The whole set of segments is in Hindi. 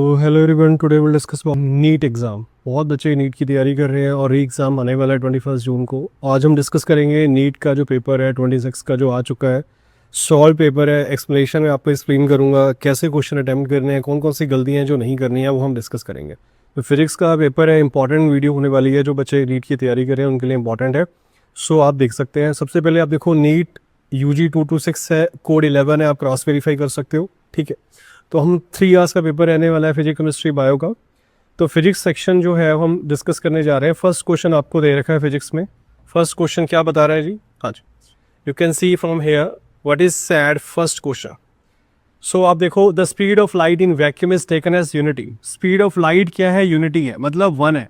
तो hello everyone, today will discuss about NEET exam. बहुत बच्चे नीट की तैयारी कर रहे हैं और री एग्ज़ाम आने वाला है 21 जून को। आज हम डिस्कस करेंगे नीट का जो पेपर है 26 का जो आ चुका है। सॉल्व पेपर है, एक्सप्लेनेशन में आपको एक्सप्लेन करूंगा कैसे क्वेश्चन अटैम्प्ट करने हैं, कौन कौन सी गलतियां हैं जो नहीं करनी है वो हम डिस्कस करेंगे। तो फिजिक्स का पेपर है, इंपॉर्टेंट वीडियो होने वाली है, जो बच्चे नीट की तैयारी कर रहे हैं उनके लिए इंपॉर्टेंट है। सो आप देख सकते हैं। सबसे पहले आप देखो, नीट UG 226 है, कोड 11 है, आप क्रॉस वेरीफाई कर सकते हो। ठीक है, तो हम 3 आवर्स का पेपर रहने वाला है फिजिक्स केमिस्ट्री बायो का। तो फिजिक्स सेक्शन जो है हम डिस्कस करने जा रहे हैं। फर्स्ट क्वेश्चन आपको दे रखा है फिजिक्स में। फर्स्ट क्वेश्चन क्या बता रहा है जी? हाँ जी, you can see from here what is said first question. So आप देखो, the speed of light in vacuum is taken as unity. Speed of light क्या है? यूनिटी है, मतलब 1 है।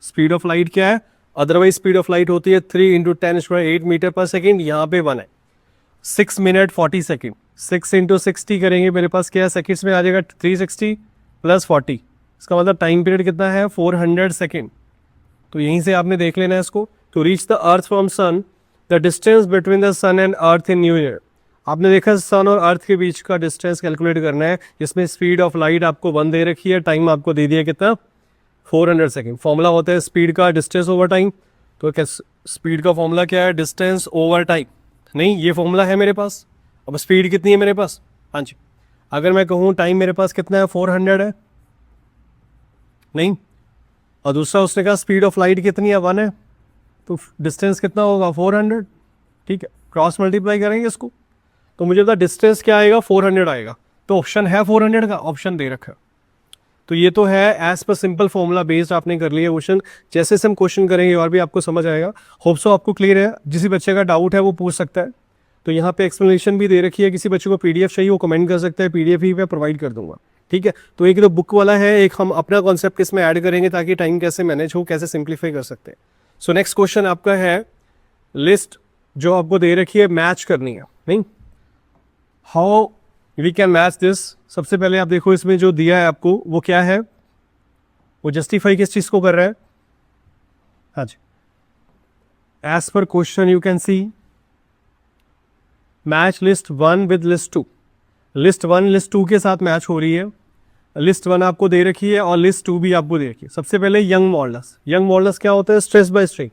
स्पीड ऑफ लाइट क्या है? अदरवाइज स्पीड ऑफ लाइट होती है 3 × 10⁸ मीटर पर सेकेंड, यहाँ पे 1 है। 6 मिनट 40 सेकेंड, 6 × 60 करेंगे, मेरे पास क्या है सेकेंड्स में आ जाएगा 360 + 40। इसका मतलब टाइम पीरियड कितना है? 400 सेकेंड। तो यहीं से आपने देख लेना है इसको। To reach the earth from sun, the distance between the sun and earth in new year. आपने देखा सन और अर्थ के बीच का डिस्टेंस कैलकुलेट करना है, जिसमें स्पीड ऑफ लाइट आपको 1 दे रखी है, टाइम आपको दे दिया कितना? 400 सेकेंड। फॉर्मूला होता है स्पीड का डिस्टेंस ओवर टाइम। तो क्या स्पीड का फॉर्मूला क्या है? Distance over time. नहीं, ये फॉर्मूला है मेरे पास। अब स्पीड कितनी है मेरे पास? हाँ जी, अगर मैं कहूँ टाइम मेरे पास कितना है? 400 है। नहीं, और दूसरा उसने कहा स्पीड ऑफ लाइट कितनी है? 1 है। तो डिस्टेंस कितना होगा? 400। ठीक है, क्रॉस मल्टीप्लाई करेंगे इसको, तो मुझे पता डिस्टेंस क्या आएगा? 400 आएगा। तो ऑप्शन है 400 का, ऑप्शन दे रखा है। तो ये तो है as per simple formula based आपने कर लिया क्वेश्चन। जैसे से हम क्वेश्चन करेंगे और भी आपको समझ आएगा। होप सो आपको क्लियर है। जिस बच्चे का डाउट है वो पूछ सकता है। तो यहाँ पे एक्सप्लेनेशन भी दे रखी है। किसी बच्चे को PDF चाहिए वो कमेंट कर सकता है, PDF ही मैं प्रोवाइड कर दूंगा। ठीक है, तो एक तो बुक वाला है, एक हम अपना कॉन्सेप्ट इसमें ऐड करेंगे ताकि टाइम कैसे मैनेज हो, कैसे सिंप्लीफाई कर सकते हैं। सो नेक्स्ट क्वेश्चन आपका है, लिस्ट जो आपको दे रखी है मैच करनी है। नहीं, how we can match this. सबसे पहले आप देखो इसमें जो दिया है आपको वो क्या है, वो जस्टिफाई किस चीज को कर रहा है? हाँ जी, as per question you can see match list 1 with list 2। List 1 list 2 के साथ मैच हो रही है। लिस्ट 1 आपको दे रखी है और लिस्ट 2 भी आपको दे रखी है। सबसे पहले यंग मॉडुलस। यंग मॉडुलस क्या होता है? Stress by strain.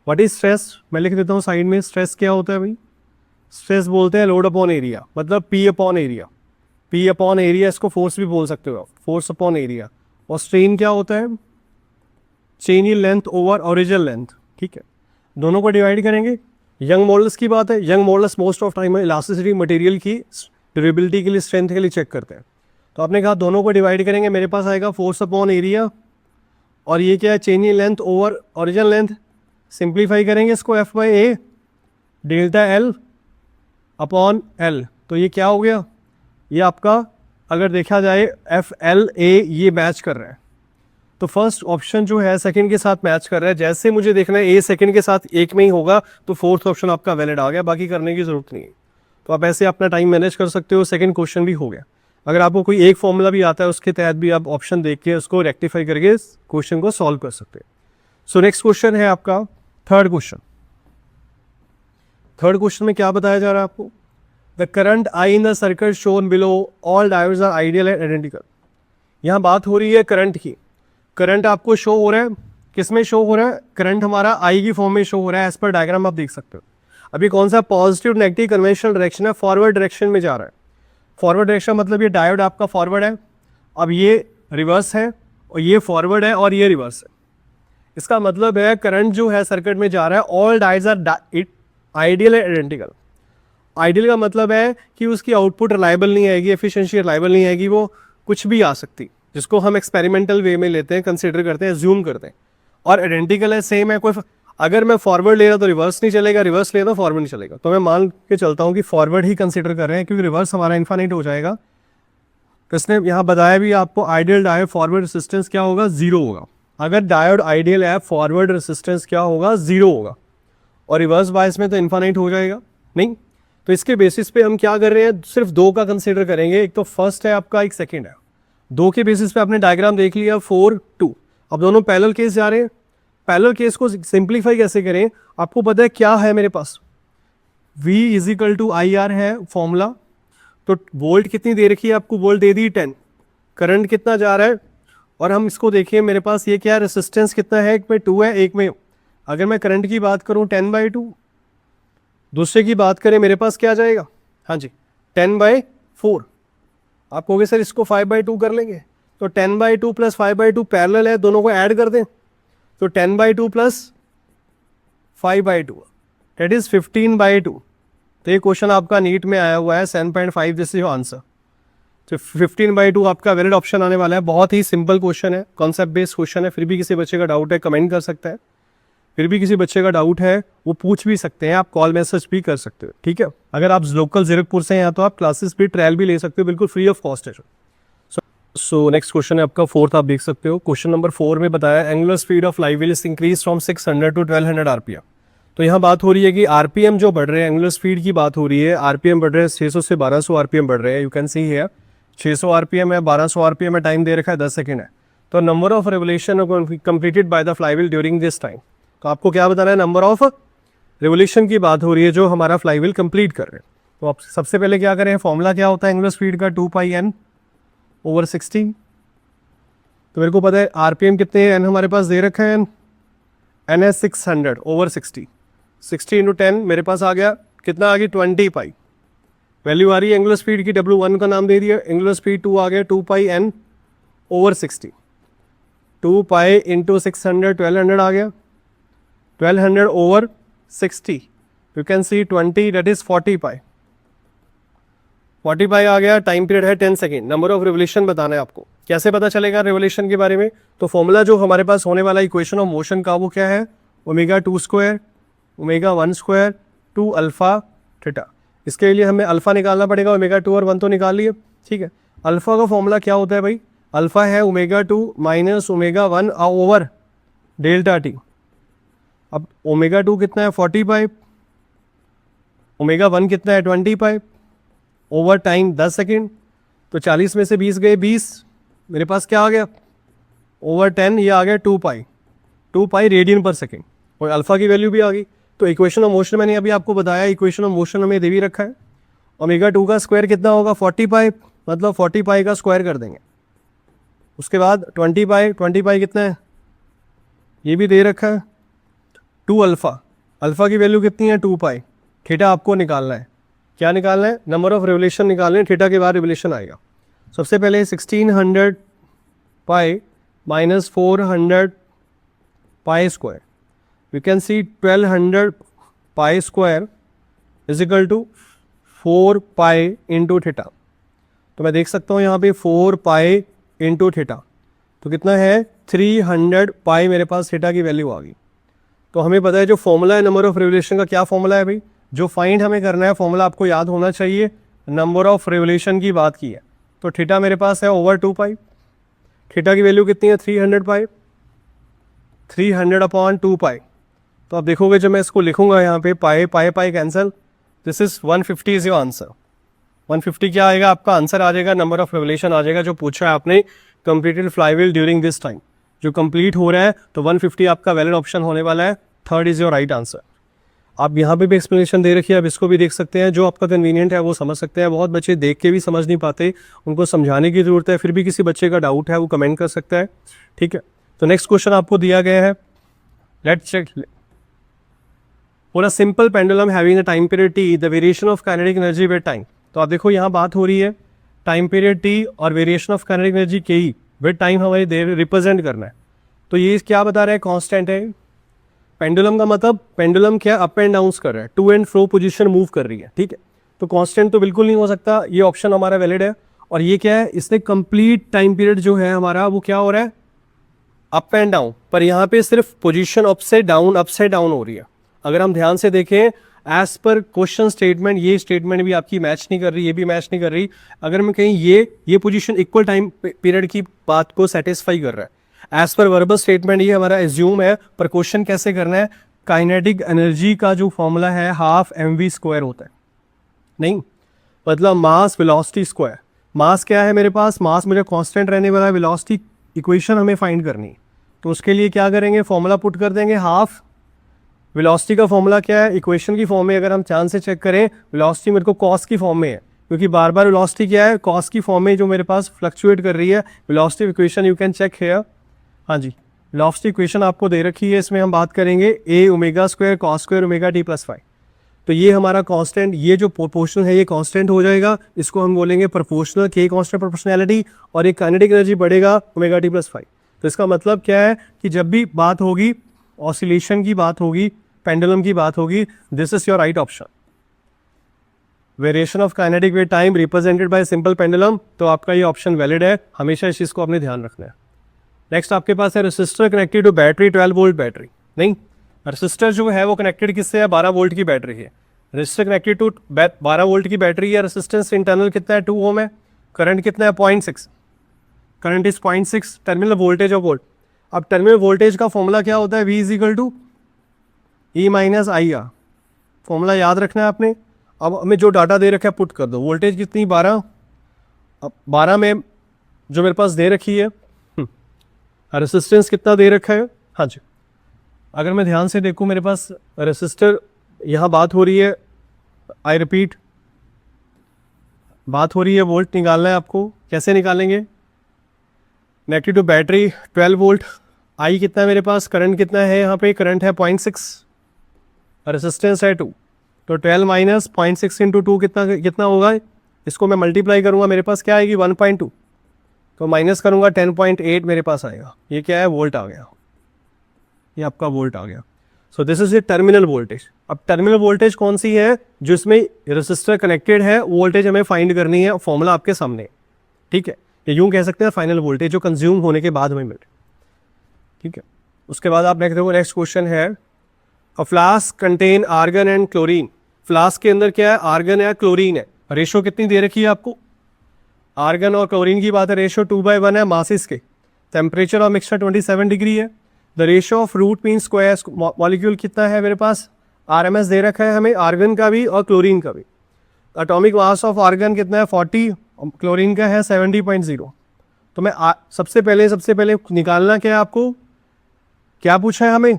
What is stress? मैं लिख देता हूँ साइड में। स्ट्रेस क्या होता है भाई? स्ट्रेस बोलते हैं लोड अपॉन एरिया, मतलब P upon area. P upon area, इसको फोर्स भी बोल सकते हो आप, फोर्स अपॉन एरिया। और स्ट्रेन क्या होता है? Change in length over original length. ठीक है, दोनों को डिवाइड करेंगे। यंग मॉडुलस की बात है। Young modulus most of time elasticity material की ड्यूरेबिलिटी के लिए, स्ट्रेंथ के लिए चेक करते हैं। तो आपने कहा दोनों को डिवाइड करेंगे, मेरे पास आएगा फोर्स अपॉन एरिया। और ये क्या है? Change in length over original length. Simplify करेंगे इसको, F/A delta L upon L। तो ये क्या हो गया? ये आपका अगर देखा जाए FLA ये मैच कर रहा है। तो फर्स्ट ऑप्शन जो है सेकंड के साथ मैच कर रहा है। जैसे मुझे देखना है A सेकंड के साथ एक में ही होगा, तो फोर्थ ऑप्शन आपका वैलिड आ गया, बाकी करने की जरूरत नहीं है। तो आप ऐसे अपना टाइम मैनेज कर सकते हो। सेकंड क्वेश्चन भी हो गया। अगर आपको कोई एक फॉर्मूला भी आता है उसके तहत भी आप ऑप्शन देख के उसको रेक्टिफाई करके क्वेश्चन को सॉल्व कर सकते हैं। सो नेक्स्ट क्वेश्चन है आपका थर्ड क्वेश्चन। थर्ड क्वेश्चन में क्या बताया जा रहा है आपको? The current I in the circuit shown below all diodes are ideal and identical. यहाँ बात हो रही है करंट की। करंट आपको शो हो रहा है, किस में शो हो रहा है? करंट हमारा आई की फॉर्म में शो हो रहा है। एज पर डायग्राम आप देख सकते हो। अभी कौन सा पॉजिटिव नेगेटिव कन्वेंशनल डायरेक्शन है? फॉरवर्ड डायरेक्शन में जा रहा है। फॉरवर्ड डायरेक्शन मतलब ये डायोड आपका फॉरवर्ड है। अब ये रिवर्स है और ये फॉरवर्ड है और ये रिवर्स है। इसका मतलब है करंट जो है सर्किट में जा रहा है, all diodes are ideal and identical. Ideal का मतलब है कि उसकी आउटपुट रिलायबल नहीं आएगी, एफिशिएंसी रिलायबल नहीं आएगी, वो कुछ भी आ सकती, जिसको हम एक्सपेरिमेंटल वे में लेते हैं, कंसीडर करते हैं, ज्यूम करते हैं। और आइडेंटिकल है, सेम है। कोई अगर मैं फॉरवर्ड ले रहा तो रिवर्स नहीं चलेगा, रिवर्स ले रहा तो फॉरवर्ड नहीं चलेगा। तो मैं मान के चलता हूँ कि फॉरवर्ड ही कंसीडर कर रहे हैं, क्योंकि रिवर्स हमारा इन्फाइनाइट हो जाएगा। तो इसने यहाँ बताया भी आपको, आइडियल डायोड फॉरवर्ड रेसिस्टेंस क्या होगा? 0 होगा। अगर डायोड आइडियल है, फॉरवर्ड रेसिस्टेंस क्या होगा? 0 होगा। और रिवर्स बायस में तो इन्फाइनाइट हो जाएगा। नहीं, तो इसके बेसिस पे हम क्या कर रहे हैं? सिर्फ 2 का कंसीडर करेंगे। एक तो फर्स्ट है आपका, एक सेकंड है। 2 के बेसिस पे आपने डायग्राम देख लिया, 4 2। अब दोनों पैरेलल केस जा रहे हैं। पैरेलल केस को सिंप्लीफाई कैसे करें? आपको पता है क्या है मेरे पास? V = IR है फॉर्मूला। तो वोल्ट कितनी दे रखी है आपको? वोल्ट दे दी 10। करंट कितना जा रहा है, और हम इसको देखिए मेरे पास ये क्या है, रेसिस्टेंस कितना है, एक में 2 है, एक में, अगर मैं करंट की बात करूं 10/2, दूसरे की बात करें मेरे पास क्या आ जाएगा, हाँ जी 10/4। आप कहोगे सर इसको 5/2 कर लेंगे, तो 10/2 प्लस 5/2 पैरेलल है, दोनों को ऐड कर दें तो 10/2 प्लस 5/2 दैट इज 15/2। तो ये क्वेश्चन आपका नीट में आया हुआ है 7.5, दिस इज योर आंसर। तो 15/2 आपका वैलिड ऑप्शन आने वाला है। बहुत ही सिंपल क्वेश्चन है, कॉन्सेप्ट बेस्ड क्वेश्चन है, फिर भी किसी बच्चे का डाउट है कमेंट कर सकता है, फिर भी किसी बच्चे का डाउट है वो पूछ भी सकते हैं, आप कॉल मैसेज भी कर सकते हो, ठीक है। अगर आप लोकल जीरकपुर से हैं तो आप क्लासेस भी ट्रायल भी ले सकते हो, बिल्कुल फ्री ऑफ कॉस्ट है। सो नेक्स्ट क्वेश्चन है आपका 4th, आप देख सकते हो क्वेश्चन नंबर 4 में बताया angular speed of light wheel is increase from 600 to 1200 RPM. तो यहाँ बात हो रही है कि आरपीएम जो बढ़ रहे हैं, एंगुलर स्पीड की बात हो रही है, आरपीएम बढ़ रहे हैं 600 से 1200 आरपीएम बढ़ रहे हैं। You can see here 600 RPM है, 1200 आरपीएम है, टाइम दे रखा है 10 सेकंड है। तो number of revolution completed by the flywheel during this time, तो आपको क्या बताना है, नंबर ऑफ रेवोल्यूशन की बात हो रही है जो हमारा फ्लाईव्हील कंप्लीट कर रहे हैं। तो आप सबसे पहले क्या करें, फॉर्मूला क्या होता है एंगुलर स्पीड का, 2πn/60। तो मेरे को पता है आरपीएम कितने हैं, एन हमारे पास दे रखा है, एन है 600/60, 60 × 10 मेरे पास आ गया, कितना आ गया 20π। वैल्यू आ रही है एंगुलर स्पीड की, W1 का नाम दे दिया, एंगुलर स्पीड 2 आ गया, 2πn/60, 2π × 600 1200 आ गया, 1200/60, you can see 20 that is 40π, 40π आ गया, टाइम पीरियड है 10 सेकेंड। नंबर ऑफ रिवोल्यूशन बताना है आपको, कैसे पता चलेगा रिवोल्यूशन के बारे में, तो फॉर्मूला जो हमारे पास होने वाला इक्वेशन ऑफ मोशन का वो क्या है, ω2² ω1² 2 अल्फा थीटा। इसके लिए हमें अल्फा निकालना पड़ेगा, ω2 और 1 तो निकाल लिए, ठीक है। अल्फा का फॉर्मूला क्या होता है भाई, अल्फा है ω2 माइनस ω1 ओवर ΔT। अब ω2 कितना है 40π, ω1 कितना है 20π, ओवर टाइम 10 सेकेंड, तो 40 में से 20 गए 20, मेरे पास क्या आ गया ओवर 10, ये आ गया 2π रेडियन पर सेकेंड, और अल्फा की वैल्यू भी आ गई। तो इक्वेशन ऑफ मोशन मैंने अभी आपको बताया, इक्वेशन ऑफ मोशन हमें दे भी रखा है, ω2 का स्क्वायर कितना होगा 40π, मतलब 40π का स्क्वायर कर देंगे। उसके बाद 20π कितना है ये भी दे रखा है, 2 अल्फा, अल्फा की वैल्यू कितनी है 2π, थीटा आपको निकालना है, क्या निकालना है, नंबर ऑफ रिवोल्यूशन निकालने हैं, थीटा के बाद रिवोल्यूशन आएगा। सबसे पहले 1600π minus 400π², you can see 1200π² is equal to 4π × theta. तो मैं देख सकता हूँ यहाँ पे 4π × थीटा, तो कितना है 300π, मेरे पास थीटा की वैल्यू आ गई। तो हमें पता है जो फॉर्मूला है नंबर ऑफ रिवोल्यूशन का, क्या फॉर्मूला है भाई, जो फाइंड हमें करना है फॉर्मूला आपको याद होना चाहिए, नंबर ऑफ रिवोल्यूशन की बात की है। तो थीटा मेरे पास है ओवर 2π, थीटा की वैल्यू कितनी है 300π, 300/2π। तो आप देखोगे जब मैं इसको लिखूंगा यहाँ पे pi cancel, this is 150 is your answer. 150 क्या आएगा आपका आंसर, आ जाएगा नंबर ऑफ रिवोल्यूशन आ जाएगा जो पूछा है आपने, completed flywheel during this time, जो कंप्लीट हो रहा है, तो 150 आपका वैलिड ऑप्शन होने वाला है, 3rd is your right answer. आप यहाँ पे भी एक्सप्लेनेशन दे रखी है, आप इसको भी देख सकते हैं, जो आपका कन्वीनियंट है वो समझ सकते हैं। बहुत बच्चे देख के भी समझ नहीं पाते, उनको समझाने की जरूरत है, फिर भी किसी बच्चे का डाउट है वो कमेंट कर सकता है, ठीक है। तो नेक्स्ट क्वेश्चन आपको दिया गया है, let's check. For a simple pendulum having a time period T, the variation of kinetic energy with time. तो आप देखो यहाँ बात हो रही है टाइम पीरियड टी और वेरिएशन ऑफ काइनेटिक एनर्जी के ही विद टाइम हमें रिप्रेजेंट करना है। तो ये क्या बता रहा है, कांस्टेंट है। पेंडुलम का मतलब पेंडुलम क्या अप एंड डाउन कर रहा है, to and fro position move कर रही है, ठीक है। तो कांस्टेंट तो बिल्कुल नहीं हो सकता, ये ऑप्शन हमारा वैलिड है। और ये क्या है, इसने कंप्लीट टाइम पीरियड जो है हमारा वो क्या हो रहा है, अप एंड डाउन, पर यहाँ पे सिर्फ पोजीशन अप से डाउन हो रही है। अगर हम ध्यान से देखें एज पर क्वेश्चन स्टेटमेंट, ये स्टेटमेंट भी आपकी मैच नहीं कर रही, ये भी मैच नहीं कर रही। अगर मैं कहीं ये पोजीशन इक्वल टाइम पीरियड की बात को सेटिस्फाई कर रहा है, एज पर वर्बल स्टेटमेंट ये हमारा एज्यूम है, पर क्वेश्चन कैसे करना है, काइनेटिक एनर्जी का जो फॉर्मूला है हाफ mv² होता है, नहीं मतलब मास वेलोसिटी स्क्वायर। मास क्या है मेरे पास, मास मेरा कांस्टेंट रहने वाला है, वेलोसिटी इक्वेशन हमें फाइंड करनी है। तो उसके लिए क्या करेंगे, फॉर्मूला पुट कर देंगे, हाफ वेलोसिटी का फॉर्मूला क्या है, इक्वेशन की फॉर्म में अगर हम चांस से चेक करें, वेलोसिटी मेरे को कॉस की फॉर्म में है, क्योंकि बार बार वेलोसिटी क्या है, कॉस की फॉर्म में जो मेरे पास फ्लक्चुएट कर रही है। Velocity equation you can check here. हाँ जी, वेलोसिटी इक्वेशन आपको दे रखी है, इसमें हम बात करेंगे A omega square cos square omega t plus 5। तो ये हमारा कांस्टेंट, ये जो प्रोपोर्शनल है ये कांस्टेंट हो जाएगा, इसको हम बोलेंगे प्रोपोर्शनल, के कांस्टेंट प्रोपोर्शनैलिटी, और एक काइनेटिक एनर्जी बढ़ेगा ओमेगा टी प्लस 5। तो इसका मतलब क्या है कि जब भी बात होगी ऑसिलेशन की, बात होगी पेंडुलम की, बात होगी, this is your right option. Variation of kinetic with time represented by simple pendulum, तो आपका ये ऑप्शन वैलिड है, हमेशा इस चीज़ को आपने ध्यान रखना है। नेक्स्ट आपके पास है resistor connected to battery 12 volt battery. नहीं, रेसिस्टर जो है वो कनेक्टेड किससे है, 12 वोल्ट की बैटरी है। रेसिस्टर कनेक्टेड टू 12 वोल्ट की बैटरी है, रेसिस्टेंस इंटरनल कितना है 2 ओम है, करंट कितना है 0.6, current is 0.6, terminal voltage of volt. अब टर्मिनल वोल्टेज का फॉर्मूला क्या होता है, V is equal to E minus I R, formula याद रखना है आपने। अब हमें जो डाटा दे रखा है पुट कर दो, वोल्टेज कितनी 12, अब 12 में जो मेरे पास दे रखी है, रेसिस्टेंस कितना दे रखा है। हाँ जी, अगर मैं ध्यान से देखूं मेरे पास रेसिस्टर, यहाँ बात हो रही है, आई रिपीट, बात हो रही है वोल्ट निकालना है आपको। कैसे निकालेंगे, कनेक्टेड टू बैटरी 12 वोल्ट, आई कितना है मेरे पास, करंट कितना है यहाँ पे, करंट है 0.6, रेसिस्टेंस है 2, तो 12 माइनस 0.6 इंटू 2 कितना होगा, इसको मैं मल्टीप्लाई करूँगा, मेरे पास क्या आएगी 1.2, तो माइनस करूँगा 10.8 मेरे पास आएगा। ये क्या है, वोल्ट आ गया, ये आपका वोल्ट आ गया। So this is a terminal voltage. अब टर्मिनल वोल्टेज कौन सी है, जो इसमें रेसिस्टर कनेक्टेड है, वोल्टेज हमें फाइंड करनी है, फॉर्मूला आपके सामने, ठीक है। ये यूँ कह सकते हैं फाइनल वोल्टेज जो कंज्यूम होने के बाद हमें मिले, ठीक है। उसके बाद आप देख रहे हो नेक्स्ट क्वेश्चन है, a flask contain argon and chlorine. Flask के अंदर क्या है, आर्गन है क्लोरीन है, रेशो कितनी दे रखी है आपको, आर्गन और क्लोरीन की बात है, रेशो 2/1 है मासिस के, टेम्परेचर ऑफ मिक्सचर 27 डिग्री है, the ratio of root mean square molecule कितना है मेरे पास, RMS दे रखा है हमें, आर्गन का भी और क्लोरीन का भी। एटॉमिक मास ऑफ आर्गन कितना है 40, क्लोरीन का है 70.0। तो मैं सबसे पहले निकालना क्या है आपको, क्या पूछा है हमें,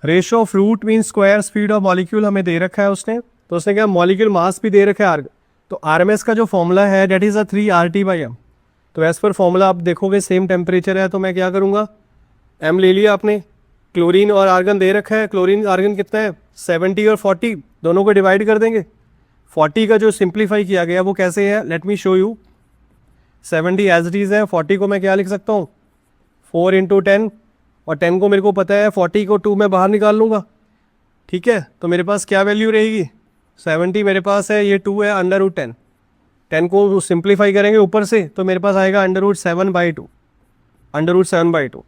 ratio of root mean square speed of molecule हमें दे रखा है उसने, तो उसने क्या मॉलिक्यूल मास भी दे रखा है आर्गन, तो RMS का जो फॉर्मूला है डेट इज़ 3RT/m। तो एज पर फॉर्मूला आप देखोगे सेम टेम्परेचर है, तो मैं क्या करूँगा, M ले लिया आपने, क्लोरीन और आर्गन दे रखा है, क्लोरीन आर्गन कितना है 70 और 40, दोनों को डिवाइड कर देंगे। 40 का जो सिंप्लीफाई किया गया वो कैसे है, let me show you. 70 as it is है, 40 को मैं क्या लिख सकता हूँ 4 × 10, और 10 को मेरे को पता है 40 को 2 में बाहर निकाल लूँगा, ठीक है। तो मेरे पास क्या वैल्यू रहेगी, 70 मेरे पास है, ये 2 है, √10, 10 को सिंप्लीफाई करेंगे ऊपर से तो मेरे पास आएगा √7/2, √7/2।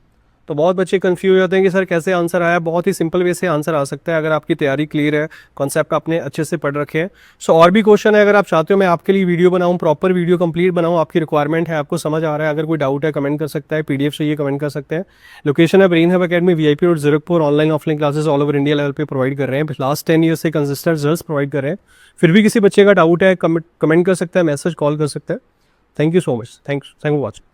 तो बहुत बच्चे कंफ्यूज हो जाते हैं कि सर कैसे आंसर आया, बहुत ही सिंपल वे से आंसर आ सकता है अगर आपकी तैयारी क्लियर है, कॉन्सेप्ट आपने अच्छे से पढ़ रखे हैं। सो और भी क्वेश्चन है, अगर आप चाहते हो मैं आपके लिए वीडियो बनाऊं, प्रॉपर वीडियो कंप्लीट बनाऊं, आपकी रिक्वायरमेंट है, आपको समझ आ रहा है, अगर कोई डाउट है कमेंट कर सकता है, PDF चाहिए कमेंट कर सकते हैं। लोकेशन है brain hub academy, VIP road Zirakpur, online offline classes all over India level पे प्रोवाइड कर रहे हैं, लास्ट 10 ईयर्स से कंसिस्टेंट रिजल्ट्स प्रोवाइड कर रहे हैं। फिर भी किसी बच्चे का डाउट है कमेंट कर सकता है, मैसेज कॉल कर सकता है। Thank you so much, thanks for watching.